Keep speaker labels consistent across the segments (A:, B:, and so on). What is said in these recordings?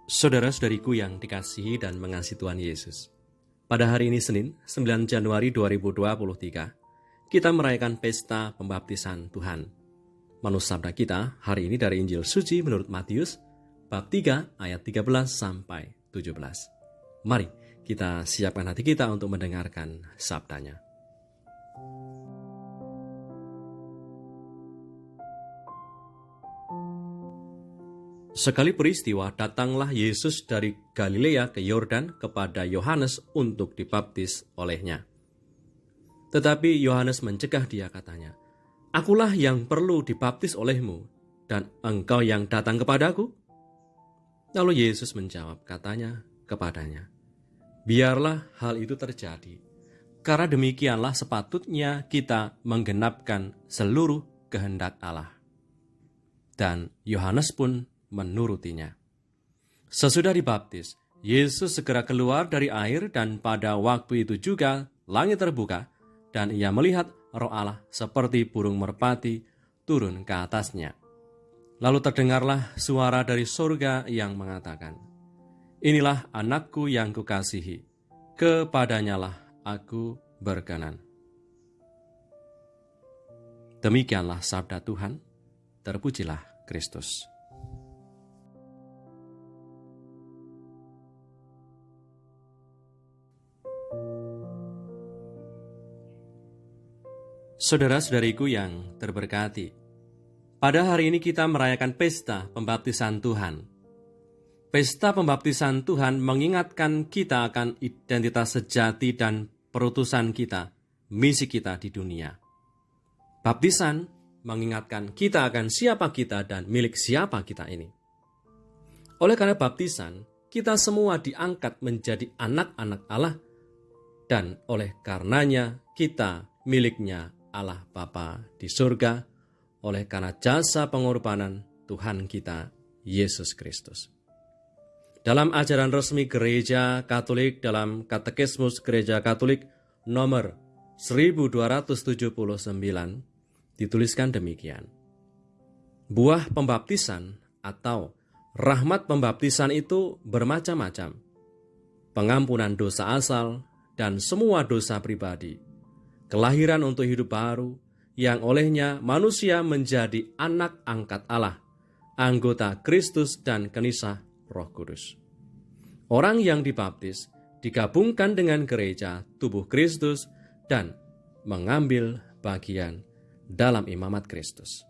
A: Saudara-saudariku yang dikasihi dan mengasihi Tuhan Yesus, pada hari ini Senin 9 Januari 2023, kita merayakan pesta pembaptisan Tuhan. Menurut sabda kita hari ini dari Injil Suci menurut Matius, bab 3 ayat 13 sampai 17. Mari kita siapkan hati kita untuk mendengarkan sabdanya. Sekali peristiwa, datanglah Yesus dari Galilea ke Yordan kepada Yohanes untuk dibaptis olehnya. Tetapi Yohanes mencegah dia, katanya, "Akulah yang perlu dibaptis olehmu, dan engkau yang datang kepadaku?" Lalu Yesus menjawab, katanya kepadanya, "Biarlah hal itu terjadi, karena demikianlah sepatutnya kita menggenapkan seluruh kehendak Allah." Dan Yohanes pun menurutinya. Sesudah dibaptis, Yesus segera keluar dari air, dan pada waktu itu juga langit terbuka, dan ia melihat Roh Allah seperti burung merpati turun ke atasnya. Lalu terdengarlah suara dari surga yang mengatakan, "Inilah anakku yang kukasihi, kepadanyalah aku berkenan." Demikianlah sabda Tuhan, terpujilah Kristus. Saudara-saudariku yang terberkati, pada hari ini kita merayakan pesta pembaptisan Tuhan. Pesta pembaptisan Tuhan mengingatkan kita akan identitas sejati dan perutusan kita, misi kita di dunia. Baptisan mengingatkan kita akan siapa kita dan milik siapa kita ini. Oleh karena baptisan, kita semua diangkat menjadi anak-anak Allah, dan oleh karenanya kita miliknya Allah Bapa di surga, oleh karena jasa pengorbanan Tuhan kita Yesus Kristus. Dalam ajaran resmi Gereja Katolik dalam Katekismus Gereja Katolik nomor 1279 dituliskan demikian. Buah pembaptisan atau rahmat pembaptisan itu bermacam-macam. Pengampunan dosa asal dan semua dosa pribadi. Kelahiran untuk hidup baru, yang olehnya manusia menjadi anak angkat Allah, anggota Kristus dan kenisah Roh Kudus. Orang yang dibaptis digabungkan dengan gereja, tubuh Kristus, dan mengambil bagian dalam imamat Kristus.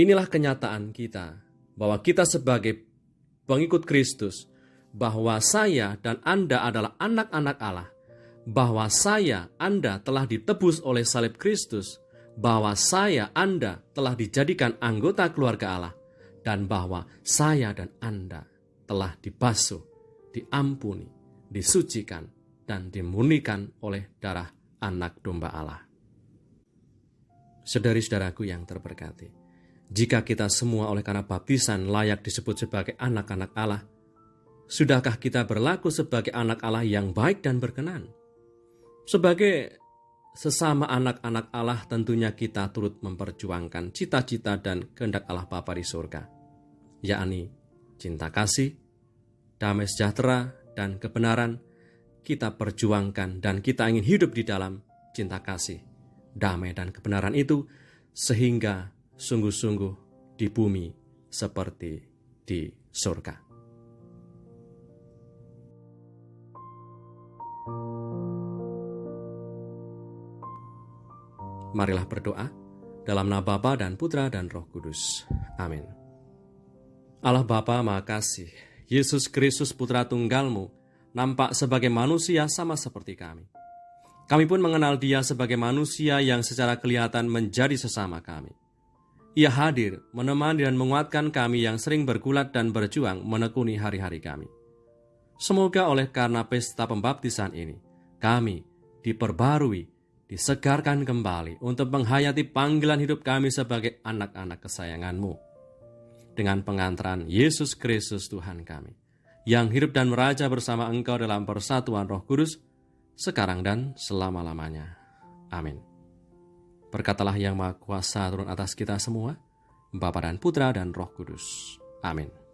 A: Inilah kenyataan kita, bahwa kita sebagai pengikut Kristus, bahwa saya dan Anda adalah anak-anak Allah, bahwa saya, Anda telah ditebus oleh salib Kristus, bahwa saya, Anda telah dijadikan anggota keluarga Allah, dan bahwa saya dan Anda telah dibasuh, diampuni, disucikan, dan dimurnikan oleh darah anak domba Allah. Saudari-saudaraku yang terberkati, jika kita semua oleh karena baptisan layak disebut sebagai anak-anak Allah, sudahkah kita berlaku sebagai anak Allah yang baik dan berkenan? Sebagai sesama anak-anak Allah, tentunya kita turut memperjuangkan cita-cita dan kehendak Allah Bapa di surga, yakni cinta kasih, damai sejahtera, dan kebenaran. Kita perjuangkan dan kita ingin hidup di dalam cinta kasih, damai, dan kebenaran itu, sehingga sungguh-sungguh di bumi seperti di surga. Marilah berdoa dalam nama Bapa dan Putra dan Roh Kudus. Amin. Allah Bapa Maha Kasih, Yesus Kristus Putra Tunggal-Mu nampak sebagai manusia sama seperti kami. Kami pun mengenal Dia sebagai manusia yang secara kelihatan menjadi sesama kami. Ia hadir, menemani dan menguatkan kami yang sering bergulat dan berjuang menekuni hari-hari kami. Semoga oleh karena pesta pembaptisan ini, kami diperbarui, disegarkan kembali untuk menghayati panggilan hidup kami sebagai anak-anak kesayangan-Mu. Dengan pengantaran Yesus Kristus Tuhan kami, yang hidup dan meraja bersama Engkau dalam persatuan Roh Kudus, sekarang dan selama-lamanya. Amin. Berkatalah Yang Maha Kuasa turun atas kita semua, Bapa dan Putra dan Roh Kudus. Amin.